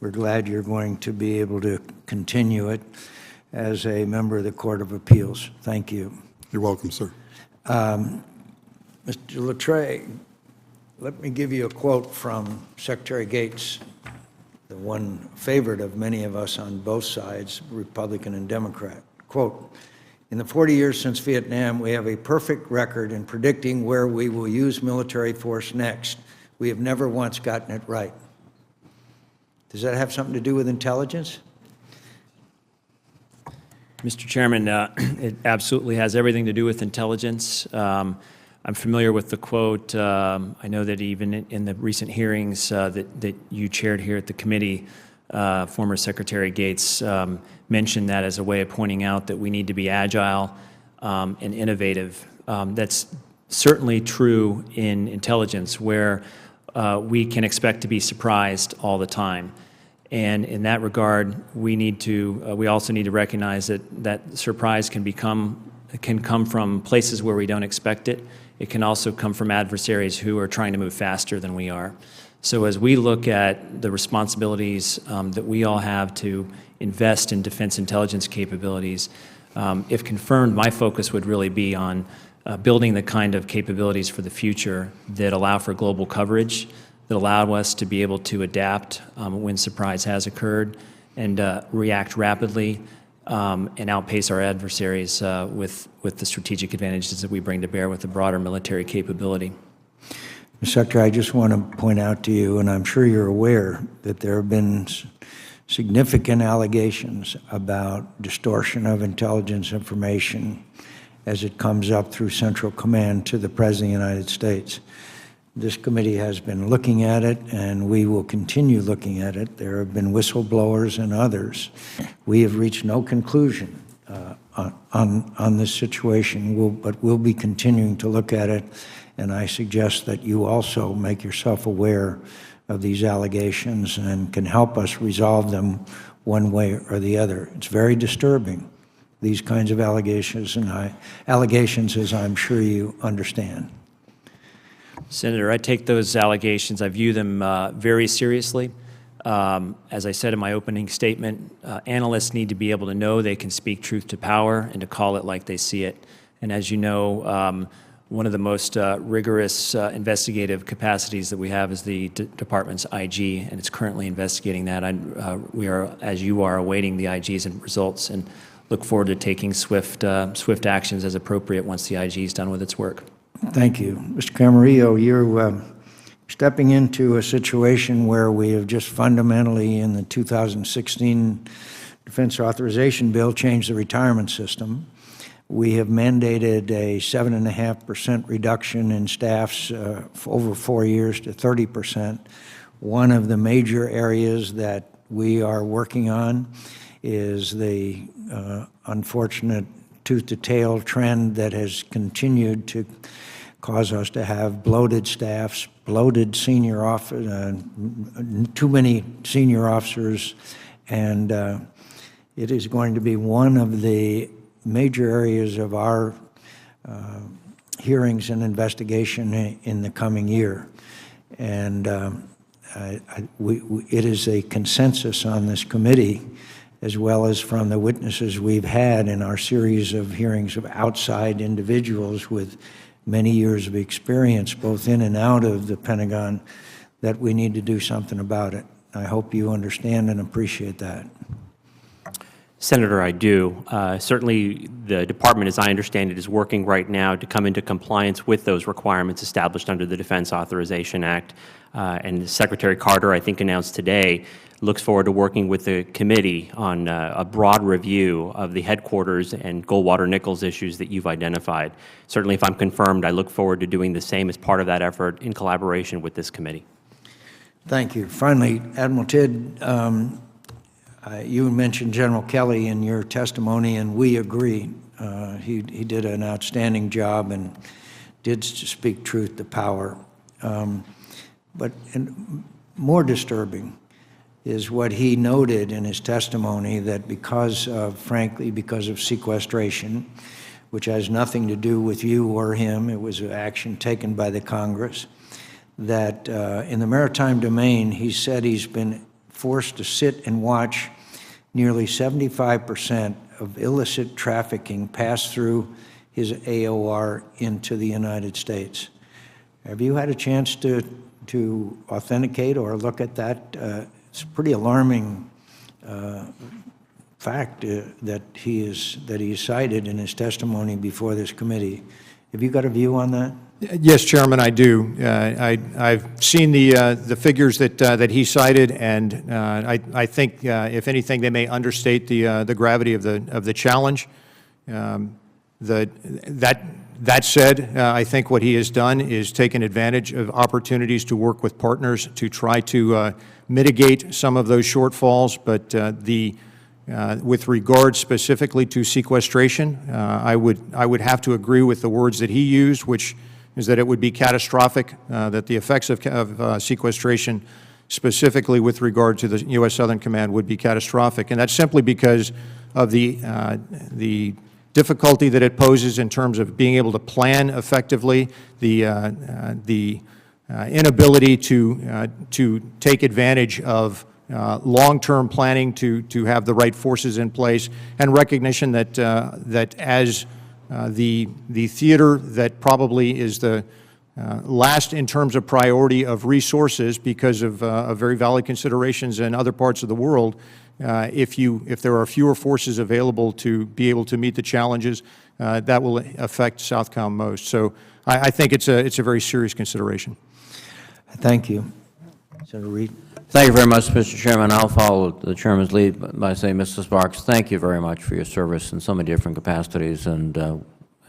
we're glad you're going to be able to continue it as a member of the Court of Appeals. Thank you. You're welcome, sir. Mr. Lettre, let me give you a quote from Secretary Gates, the one favorite of many of us on both sides, Republican and Democrat. Quote, "In the 40 years since Vietnam, we have a perfect record in predicting where we will use military force next. We have never once gotten it right." Does that have something to do with intelligence? Mr. Chairman, it absolutely has everything to do with intelligence. I'm familiar with the quote. I know that even in the recent hearings that you chaired here at the committee, former Secretary Gates mentioned that as a way of pointing out that we need to be agile and innovative. That's certainly true in intelligence, where we can expect to be surprised all the time. And in that regard, we also need to recognize that surprise can come from places where we don't expect it. It can also come from adversaries who are trying to move faster than we are. So as we look at the responsibilities that we all have to invest in defense intelligence capabilities, if confirmed, my focus would really be on building the kind of capabilities for the future that allow for global coverage, that allow us to be able to adapt when surprise has occurred and react rapidly and outpace our adversaries with the strategic advantages that we bring to bear with the broader military capability. Mr. Secretary, I just want to point out to you, and I'm sure you're aware, that there have been significant allegations about distortion of intelligence information as it comes up through Central Command to the President of the United States. This committee has been looking at it, and we will continue looking at it. There have been whistleblowers and others. We have reached no conclusion on this situation, but we'll be continuing to look at it, and I suggest that you also make yourself aware of these allegations and can help us resolve them one way or the other. It's very disturbing, these kinds of allegations, as I'm sure you understand. Senator, I take those allegations, I view them very seriously. As I said in my opening statement, analysts need to be able to know they can speak truth to power and to call it like they see it. And as you know, one of the most rigorous investigative capacities that we have is the department's IG, and it's currently investigating that. We are, as you are, awaiting the IG's results and look forward to taking swift actions as appropriate once the IG is done with its work. Thank you. Mr. Camarillo, you're stepping into a situation where we have just fundamentally, in the 2016 Defense Authorization Bill, changed the retirement system. We have mandated a 7.5% reduction in staffs over 4 years to 30%. One of the major areas that we are working on is the unfortunate tooth-to-tail trend that has continued to cause us to have bloated staffs, bloated senior officers, too many senior officers, and it is going to be one of the major areas of our hearings and investigation in the coming year. And it is a consensus on this committee, as well as from the witnesses we've had in our series of hearings of outside individuals with many years of experience, both in and out of the Pentagon, that we need to do something about it. I hope you understand and appreciate that. Senator, I do. Certainly, the Department, as I understand it, is working right now to come into compliance with those requirements established under the Defense Authorization Act. And Secretary Carter, I think, announced today, looks forward to working with the committee on a broad review of the headquarters and Goldwater-Nichols issues that you've identified. Certainly, if I'm confirmed, I look forward to doing the same as part of that effort in collaboration with this committee. Thank you. Finally, Admiral Tidd, you mentioned General Kelly in your testimony, and we agree. He did an outstanding job and did speak truth to power. But more disturbing is what he noted in his testimony, that frankly, because of sequestration, which has nothing to do with you or him, it was an action taken by the Congress, that in the maritime domain, he said he's been forced to sit and watch nearly 75% of illicit trafficking pass through his AOR into the United States. Have you had a chance to authenticate or look at that? It's a pretty alarming fact that he cited in his testimony before this committee. Have you got a view on that? Yes, Chairman, I do. I've seen the figures that he cited, and I think, if anything, they may understate the gravity of the challenge. That said, I think what he has done is taken advantage of opportunities to work with partners to try to mitigate some of those shortfalls. But with regard specifically to sequestration, I would have to agree with the words that he used, which is that it would be catastrophic, that the effects of sequestration, specifically with regard to the U.S. Southern Command, would be catastrophic. And that's simply because of the difficulty that it poses in terms of being able to plan effectively, the inability to take advantage of long-term planning to have the right forces in place, and recognition that as the theater that probably is the last in terms of priority of resources because of very valid considerations in other parts of the world, if there are fewer forces available to be able to meet the challenges, that will affect Southcom most. So I think it's a very serious consideration. Thank you. Senator Reid. Thank you very much, Mr. Chairman. I'll follow the Chairman's lead by saying, Mr. Sparks, thank you very much for your service in so many different capacities, and I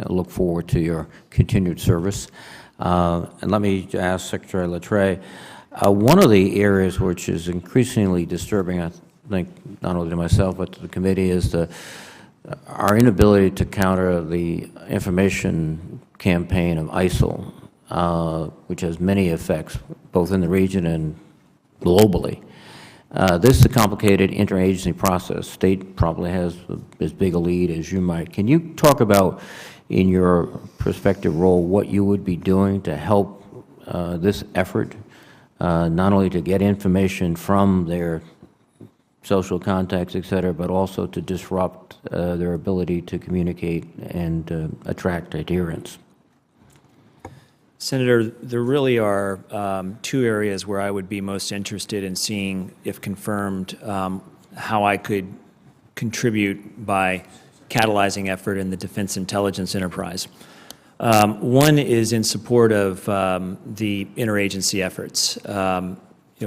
look forward to your continued service. And let me ask Secretary Lettre, one of the areas which is increasingly disturbing, I think, not only to myself but to the committee, is our inability to counter the information campaign of ISIL, which has many effects, both in the region and globally. This is a complicated interagency process. State probably has as big a lead as you might. Can you talk about, in your prospective role, what you would be doing to help this effort, not only to get information from their social contacts, et cetera, but also to disrupt their ability to communicate and attract adherents? Senator, there really are two areas where I would be most interested in seeing, if confirmed, how I could contribute by catalyzing effort in the defense intelligence enterprise. One is in support of the interagency efforts.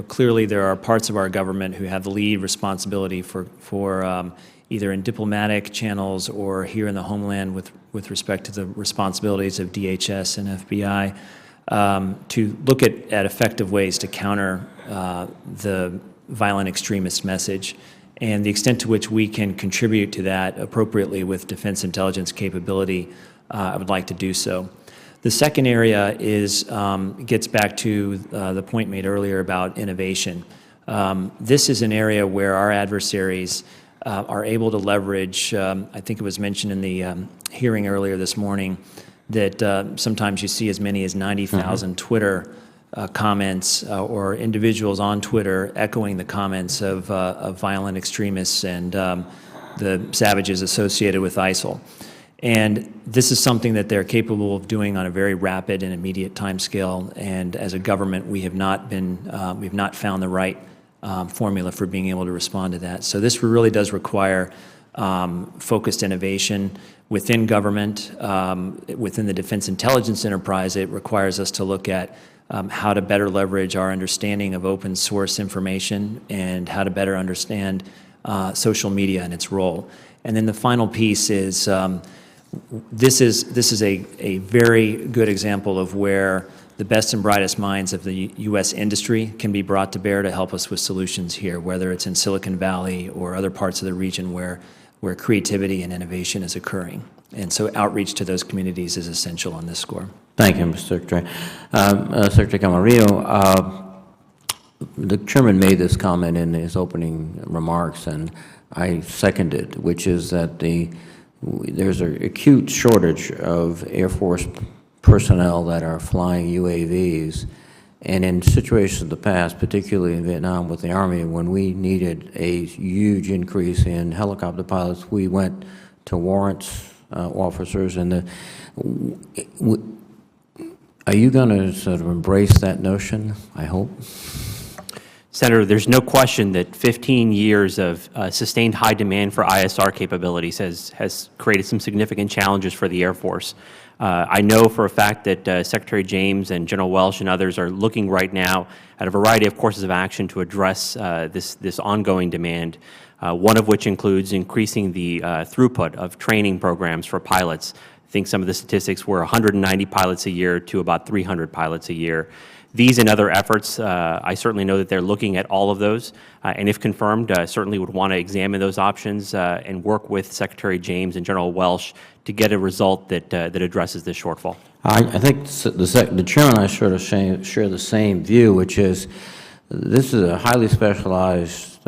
Clearly there are parts of our government who have the lead responsibility for either in diplomatic channels or here in the homeland with respect to the responsibilities of DHS and FBI, to look at effective ways to counter the violent extremist message, and the extent to which we can contribute to that appropriately with defense intelligence capability, I would like to do so. The second area gets back to the point made earlier about innovation. This is an area where our adversaries are able to leverage, I think it was mentioned in the hearing earlier this morning, that sometimes you see as many as 90,000 Twitter comments or individuals on Twitter echoing the comments of violent extremists and the savages associated with ISIL. And this is something that they're capable of doing on a very rapid and immediate timescale. And as a government, we have not found the right formula for being able to respond to that. So this really does require focused innovation within government, within the defense intelligence enterprise. It requires us to look at how to better leverage our understanding of open source information and how to better understand social media and its role. And then the final piece is this is a very good example of where the best and brightest minds of the U.S. industry can be brought to bear to help us with solutions here, whether it's in Silicon Valley or other parts of the region where creativity and innovation is occurring. And so outreach to those communities is essential on this score. Thank you, Mr. Secretary. Secretary Camarillo, the Chairman made this comment in his opening remarks, and I second it, which is that there's an acute shortage of Air Force personnel that are flying UAVs, And in situations of the past, particularly in Vietnam with the Army, when we needed a huge increase in helicopter pilots, we went to warrants officers. And are you going to sort of embrace that notion, I hope? Senator, there's no question that 15 years of sustained high demand for ISR capabilities has created some significant challenges for the Air Force. I know for a fact that Secretary James and General Welsh and others are looking right now at a variety of courses of action to address this ongoing demand, one of which includes increasing the throughput of training programs for pilots. I think some of the statistics were 190 pilots a year to about 300 pilots a year. These and other efforts, I certainly know that they're looking at all of those, and if confirmed, certainly would want to examine those options and work with Secretary James and General Welsh to get a result that addresses this shortfall. I think the chairman and I sort of share the same view, which is this is a highly specialized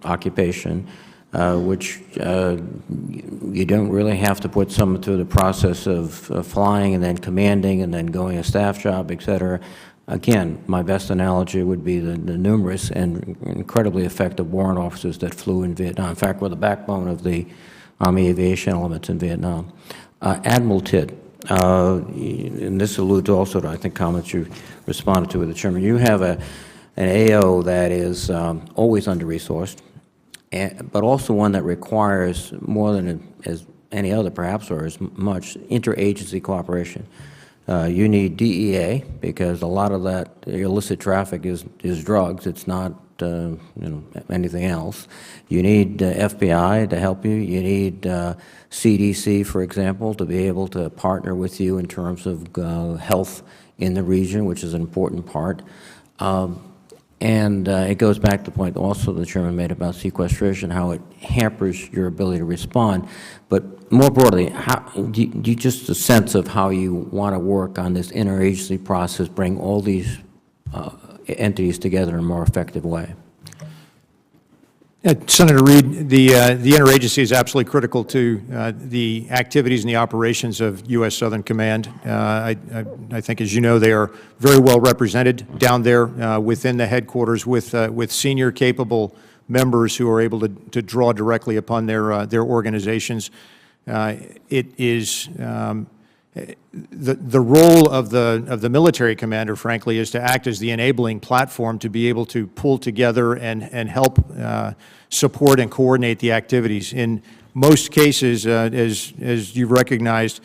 occupation, which you don't really have to put someone through the process of flying and then commanding and then going a staff job, et cetera. Again, my best analogy would be the numerous and incredibly effective warrant officers that flew in Vietnam. In fact, were the backbone of the Army aviation elements in Vietnam. Admiral Tidd, and this alludes also to, I think, comments you responded to with the chairman. You have an AO that is always under-resourced, but also one that requires more than as any other, perhaps, or as much interagency cooperation. You need DEA, because a lot of that illicit traffic is drugs. It's not anything else. You need FBI to help you. You need CDC, for example, to be able to partner with you in terms of health in the region, which is an important part. And it goes back to the point also the chairman made about sequestration, how it hampers your ability to respond. But more broadly, do you just a sense of how you want to work on this interagency process, bring all these entities together in a more effective way? Senator Reid, the interagency is absolutely critical to the activities and the operations of U.S. Southern Command. I think, as you know, they are very well represented down there within the headquarters with senior, capable members who are able to draw directly upon their organizations. It is the role of the military commander, frankly, is to act as the enabling platform to be able to pull together and help support and coordinate the activities. In most cases, as you've recognized,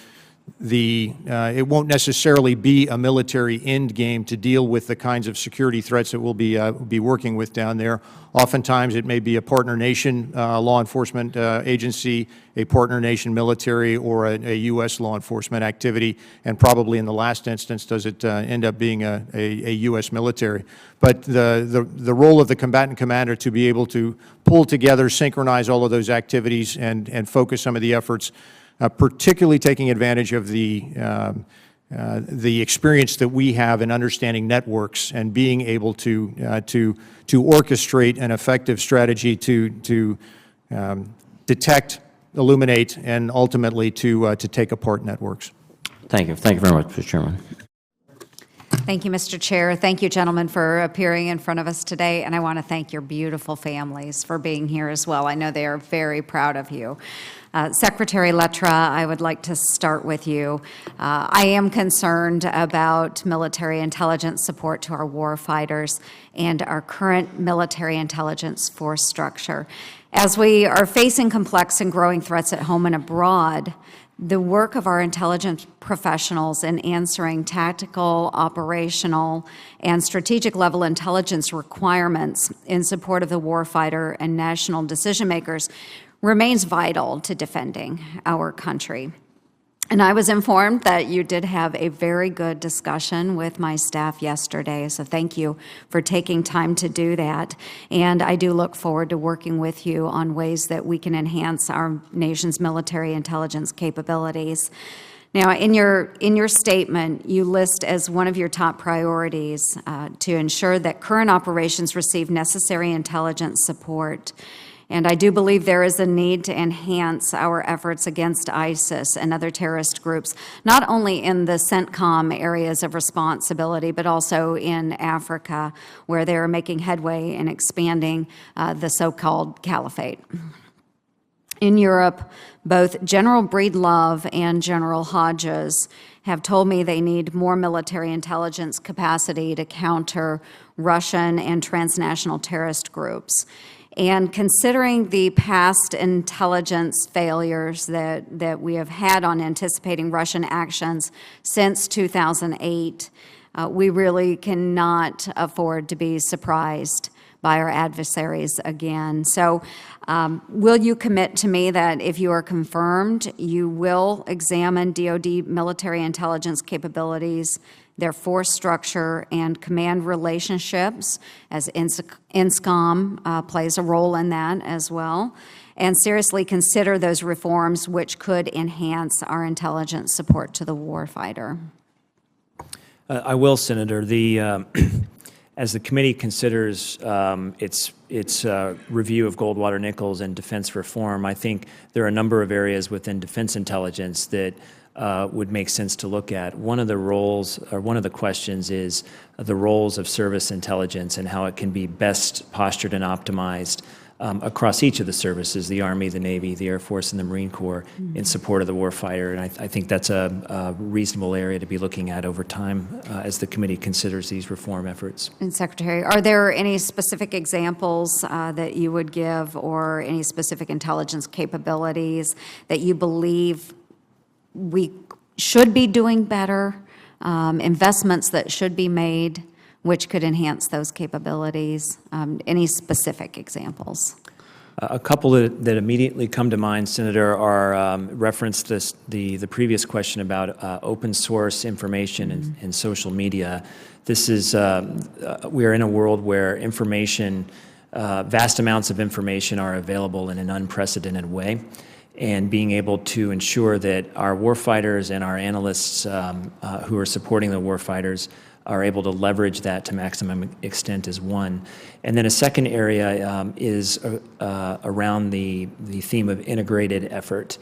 it won't necessarily be a military end game to deal with the kinds of security threats that we'll be working with down there. Oftentimes, it may be a partner nation law enforcement agency, a partner nation military, or a U.S. law enforcement activity, and probably in the last instance does it end up being a U.S. military. But the role of the combatant commander to be able to pull together, synchronize all of those activities, and focus some of the efforts, particularly taking advantage of the experience that we have in understanding networks and being able to orchestrate an effective strategy to detect, illuminate, and ultimately to take apart networks. Thank you. Thank you very much, Mr. Chairman. Thank you, Mr. Chair. Thank you, gentlemen, for appearing in front of us today, and I want to thank your beautiful families for being here as well. I know they are very proud of you. Secretary Lettre, I would like to start with you. I am concerned about military intelligence support to our war fighters and our current military intelligence force structure. As we are facing complex and growing threats at home and abroad, the work of our intelligence professionals in answering tactical, operational, and strategic level intelligence requirements in support of the warfighter and national decision makers remains vital to defending our country. And I was informed that you did have a very good discussion with my staff yesterday, so thank you for taking time to do that. And I do look forward to working with you on ways that we can enhance our nation's military intelligence capabilities. Now, in your statement, you list as one of your top priorities to ensure that current operations receive necessary intelligence support. And I do believe there is a need to enhance our efforts against ISIS and other terrorist groups, not only in the CENTCOM areas of responsibility, but also in Africa, where they are making headway in expanding the so-called caliphate. In Europe, both General Breedlove and General Hodges have told me they need more military intelligence capacity to counter Russian and transnational terrorist groups. And considering the past intelligence failures that we have had on anticipating Russian actions since 2008, we really cannot afford to be surprised by our adversaries again. So will you commit to me that if you are confirmed, you will examine DoD military intelligence capabilities, their force structure, and command relationships, as INSCOM plays a role in that as well, and seriously consider those reforms which could enhance our intelligence support to the warfighter? I will, Senator. As the committee considers its review of Goldwater Nichols and defense reform, I think there are a number of areas within defense intelligence that would make sense to look at. One of the roles, or one of the questions, is the roles of service intelligence and how it can be best postured and optimized across each of the services, the Army, the Navy, the Air Force, and the Marine Corps, in support of the warfighter. And I think that's a reasonable area to be looking at over time as the committee considers these reform efforts. And Secretary, are there any specific examples that you would give, or any specific intelligence capabilities that you believe we should be doing better, investments that should be made, which could enhance those capabilities? Any specific examples? A couple that immediately come to mind, Senator, are referenced the previous question about open source information and social media. This is, we are in a world where information, vast amounts of information are available in an unprecedented way. And being able to ensure that our warfighters and our analysts who are supporting the warfighters are able to leverage that to maximum extent is one. And then a second area is around the theme of integrated effort,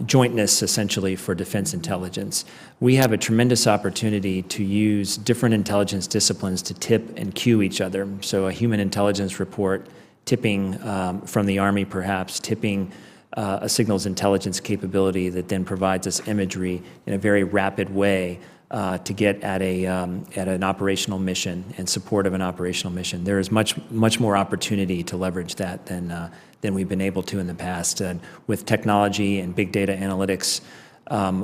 jointness essentially for defense intelligence. We have a tremendous opportunity to use different intelligence disciplines to tip and cue each other. So a human intelligence report tipping from the Army perhaps, tipping a signals intelligence capability that then provides us imagery in a very rapid way to get at an operational mission and support of an operational mission. There is much more opportunity to leverage that than we've been able to in the past. And with technology and big data analytics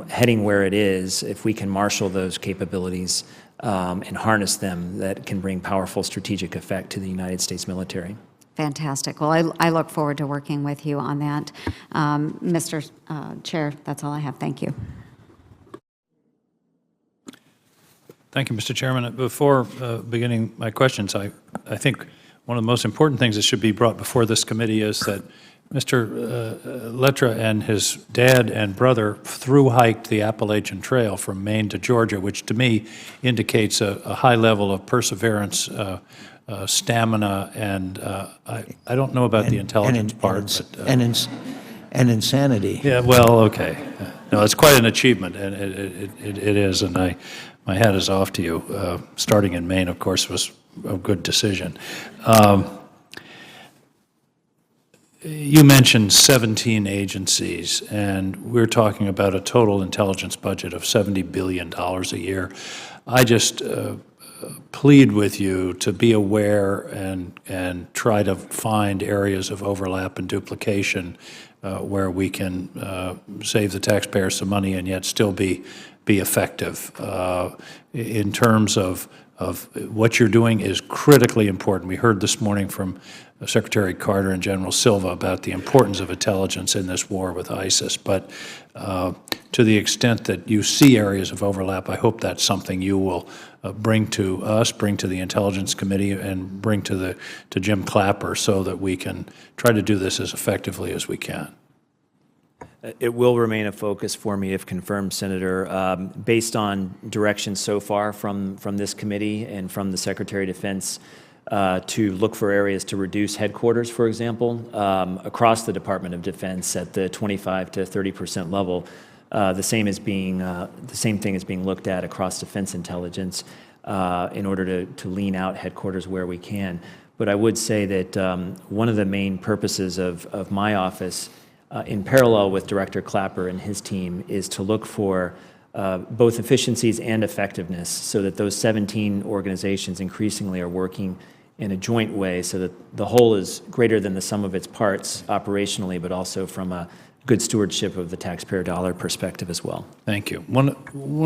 heading where it is, if we can marshal those capabilities and harness them, that can bring powerful strategic effect to the United States military. Fantastic. Well, I look forward to working with you on that. Mr. Chair, that's all I have. Thank you. Thank you, Mr. Chairman. Before beginning my questions, I think one of the most important things that should be brought before this committee is that Mr. Lettre and his dad and brother through-hiked the Appalachian Trail from Maine to Georgia, which to me indicates a high level of perseverance, stamina, and I don't know about the intelligence part. And insanity. Yeah, well, okay. No, it's quite an achievement, and it is, and my hat is off to you. Starting in Maine, of course, was a good decision. You mentioned 17 agencies, and we're talking about a total intelligence budget of $70 billion a year. I just plead with you to be aware and try to find areas of overlap and duplication where we can save the taxpayers some money and yet still be effective. In terms of what you're doing is critically important. We heard this morning from Secretary Carter and General Silva about the importance of intelligence in this war with ISIS, but to the extent that you see areas of overlap, I hope that's something you will bring to us, bring to the Intelligence Committee, and bring to Jim Clapper so that we can try to do this as effectively as we can. It will remain a focus for me if confirmed, Senator. Based on direction so far from this committee and from the Secretary of Defense, to look for areas to reduce headquarters, for example, across the Department of Defense at the 25 to 30% level. The same thing is being looked at across defense intelligence in order to lean out headquarters where we can. But I would say that one of the main purposes of my office, in parallel with Director Clapper and his team, is to look for both efficiencies and effectiveness so that those 17 organizations increasingly are working in a joint way so that the whole is greater than the sum of its parts operationally, but also from a good stewardship of the taxpayer dollar perspective as well. Thank you. One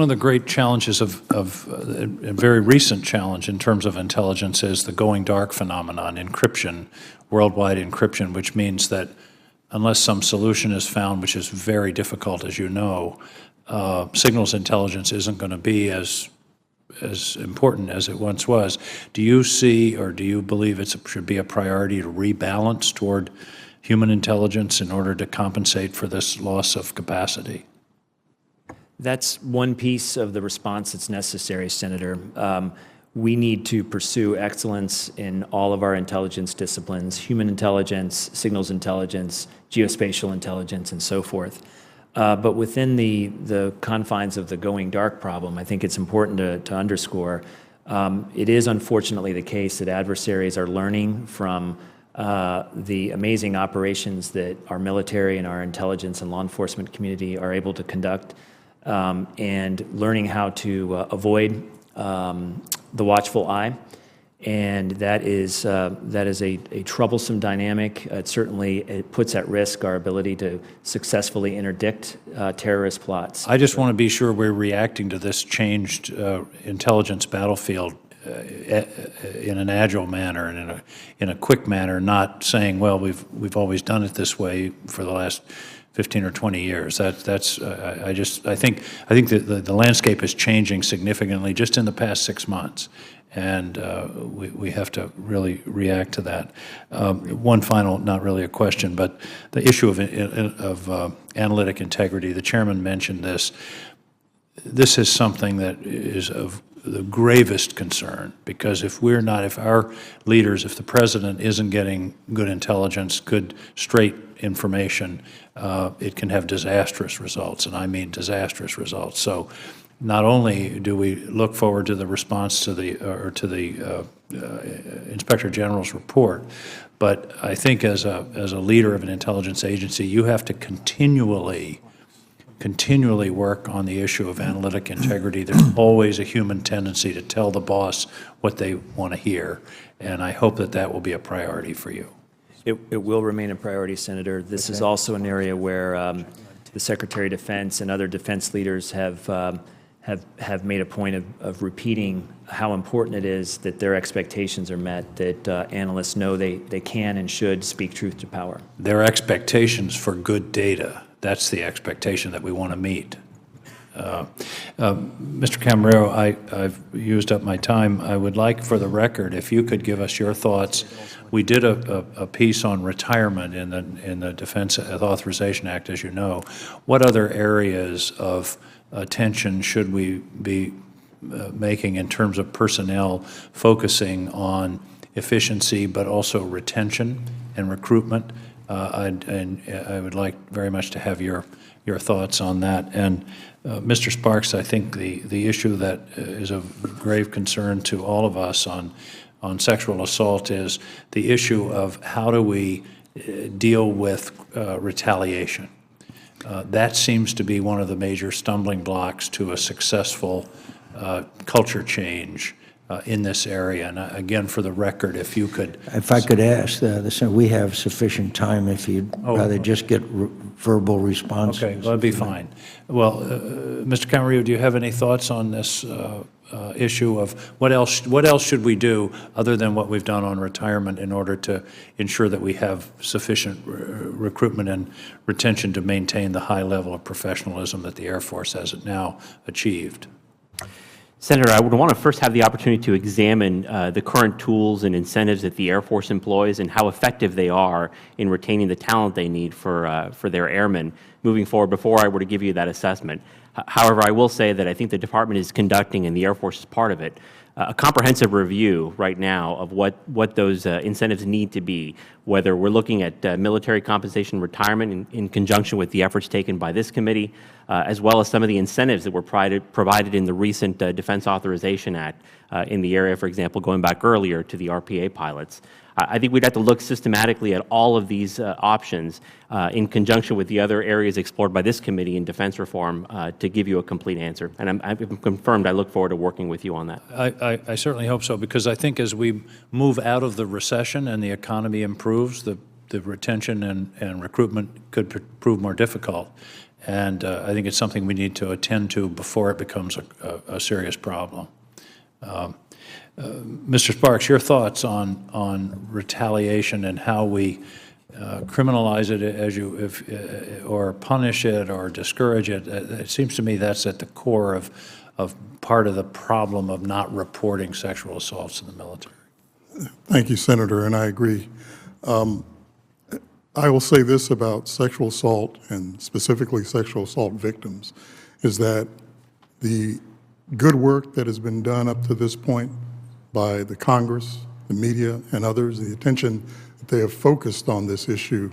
of the great challenges of a very recent challenge in terms of intelligence is the going dark phenomenon, encryption, worldwide encryption, which means that unless some solution is found, which is very difficult, as you know, signals intelligence isn't going to be as important as it once was. Do you see or do you believe it should be a priority to rebalance toward human intelligence in order to compensate for this loss of capacity? That's one piece of the response that's necessary, Senator. We need to pursue excellence in all of our intelligence disciplines, human intelligence, signals intelligence, geospatial intelligence, and so forth. But within the confines of the going dark problem, I think it's important to underscore, it is unfortunately the case that adversaries are learning from the amazing operations that our military and our intelligence and law enforcement community are able to conduct, and learning how to avoid the watchful eye. And that is a troublesome dynamic. It puts at risk our ability to successfully interdict terrorist plots. I just want to be sure we're reacting to this changed intelligence battlefield in an agile manner and in a quick manner, not saying, well, we've always done it this way for the last 15 or 20 years. I think that the landscape is changing significantly just in the past 6 months. And we have to really react to that. One final, not really a question, but the issue of analytic integrity, the chairman mentioned this. This is something that is of the gravest concern, because if our leaders, if the president isn't getting good intelligence, good, straight information, it can have disastrous results, and I mean disastrous results. So not only do we look forward to the response to the Inspector General's report, but I think as a leader of an intelligence agency, you have to continually work on the issue of analytic integrity. There's always a human tendency to tell the boss what they want to hear, and I hope that will be a priority for you. It will remain a priority, Senator. This is also an area where the Secretary of Defense and other defense leaders have made a point of repeating how important it is that their expectations are met, that analysts know they can and should speak truth to power. Their expectations for good data, that's the expectation that we want to meet. Mr. Camarillo, I've used up my time. I would like, for the record, if you could give us your thoughts. We did a piece on retirement in the Defense Authorization Act, as you know. What other areas of attention should we be making in terms of personnel focusing on efficiency, but also retention and recruitment? I would like very much to have your thoughts on that. And Mr. Sparks, I think the issue that is of grave concern to all of us on sexual assault is the issue of how do we deal with retaliation. That seems to be one of the major stumbling blocks to a successful culture change in this area. And again, for the record, if you could... If I could ask, we have sufficient time if you'd rather just get verbal responses. Okay, that'd be fine. Well, Mr. Camarillo, do you have any thoughts on this issue of what else should we do other than what we've done on retirement in order to ensure that we have sufficient recruitment and retention to maintain the high level of professionalism that the Air Force has now achieved? Senator, I would want to first have the opportunity to examine the current tools and incentives that the Air Force employs and how effective they are in retaining the talent they need for their airmen moving forward before I were to give you that assessment. However, I will say that I think the Department is conducting, and the Air Force is part of it, a comprehensive review right now of what those incentives need to be, whether we're looking at military compensation retirement in conjunction with the efforts taken by this committee, as well as some of the incentives that were provided in the recent Defense Authorization Act in the area, for example, going back earlier to the RPA pilots. I think we'd have to look systematically at all of these options in conjunction with the other areas explored by this committee in defense reform to give you a complete answer. And I'm confirmed, I look forward to working with you on that. I certainly hope so, because I think as we move out of the recession and the economy improves, the retention and recruitment could prove more difficult. And I think it's something we need to attend to before it becomes a serious problem. Mr. Sparks, your thoughts on retaliation and how we criminalize it or punish it or discourage it. It seems to me that's at the core of part of the problem of not reporting sexual assaults in the military. Thank you, Senator, and I agree. I will say this about sexual assault, and specifically sexual assault victims, is that the good work that has been done up to this point by the Congress, the media, and others, the attention that they have focused on this issue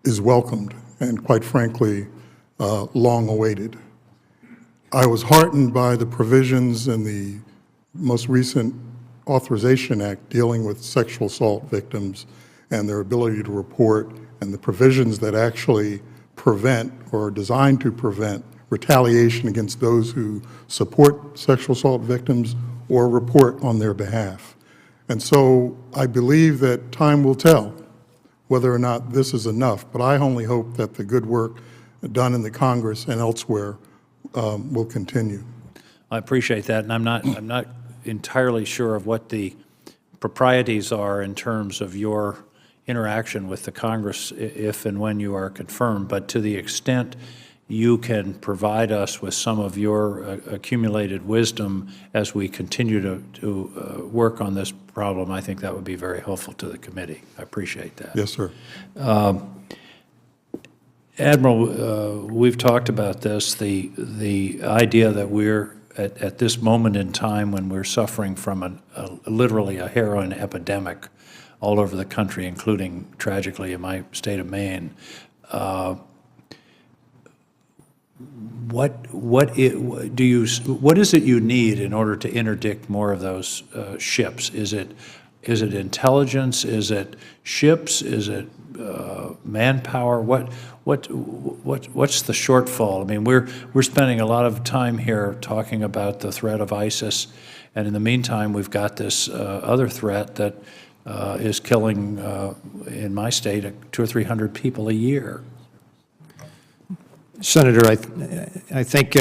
is welcomed and, quite frankly, long awaited. I was heartened by the provisions in the most recent Authorization Act dealing with sexual assault victims and their ability to report, and the provisions that actually prevent or are designed to prevent retaliation against those who support sexual assault victims or report on their behalf. And so I believe that time will tell whether or not this is enough, but I only hope that the good work done in the Congress and elsewhere will continue. I appreciate that, and I'm not entirely sure of what the proprieties are in terms of your interaction with the Congress if and when you are confirmed, but to the extent you can provide us with some of your accumulated wisdom as we continue to work on this problem, I think that would be very helpful to the committee. I appreciate that. Yes, sir. Admiral, we've talked about this, the idea that we're at this moment in time when we're suffering from literally a heroin epidemic all over the country, including, tragically, in my state of Maine. What is it you need in order to interdict more of those ships? Is it intelligence? Is it ships? Is it manpower? What's the shortfall? I mean, we're spending a lot of time here talking about the threat of ISIS, and in the meantime, we've got this other threat that is killing, in my state, 200 or 300 people a year. Senator, I think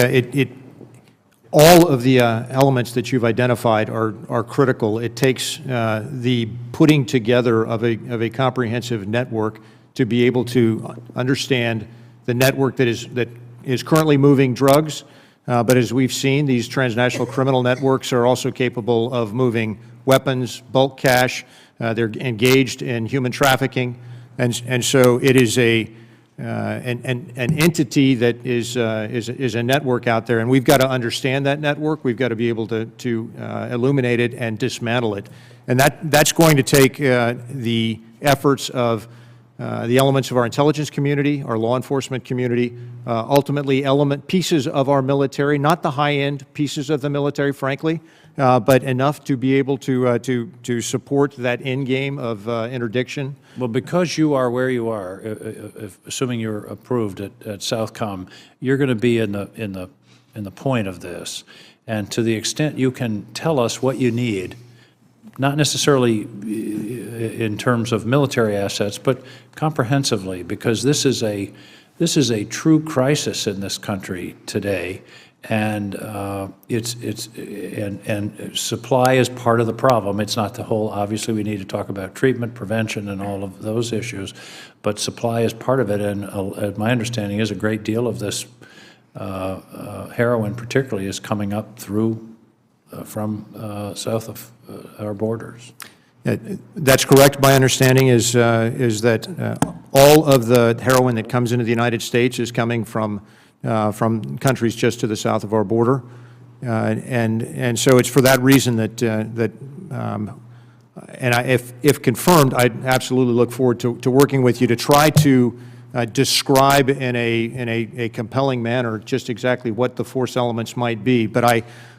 all of the elements that you've identified are critical. It takes the putting together of a comprehensive network to be able to understand the network that is currently moving drugs, but as we've seen, these transnational criminal networks are also capable of moving weapons, bulk cash. They're engaged in human trafficking, and so it is an entity that is a network out there, and we've got to understand that network. We've got to be able to illuminate it and dismantle it, and that's going to take the efforts of the elements of our intelligence community, our law enforcement community, ultimately pieces of our military, not the high-end pieces of the military, frankly, but enough to be able to support that end game of interdiction. Well, because you are where you are, assuming you're approved at Southcom, you're going to be in the point of this, and to the extent you can tell us what you need, not necessarily in terms of military assets, but comprehensively, because this is a true crisis in this country today, and supply is part of the problem. It's not the whole. Obviously, we need to talk about treatment, prevention, and all of those issues, but supply is part of it. And my understanding is a great deal of this heroin, particularly, is coming up through from south of our borders. That's correct. My understanding is that all of the heroin that comes into the United States is coming from countries just to the south of our border. And so it's for that reason that, if confirmed, I'd absolutely look forward to working with you to try to describe in a compelling manner just exactly what the force elements might be. But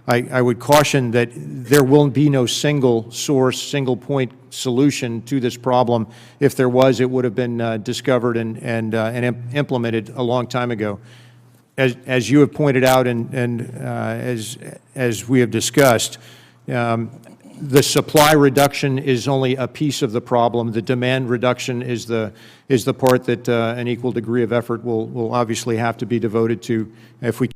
I would caution that there will be no single source, single point solution to this problem. If there was, it would have been discovered and implemented a long time ago. As you have pointed out and as we have discussed, the supply reduction is only a piece of the problem. The demand reduction is the part that an equal degree of effort will obviously have to be devoted to if we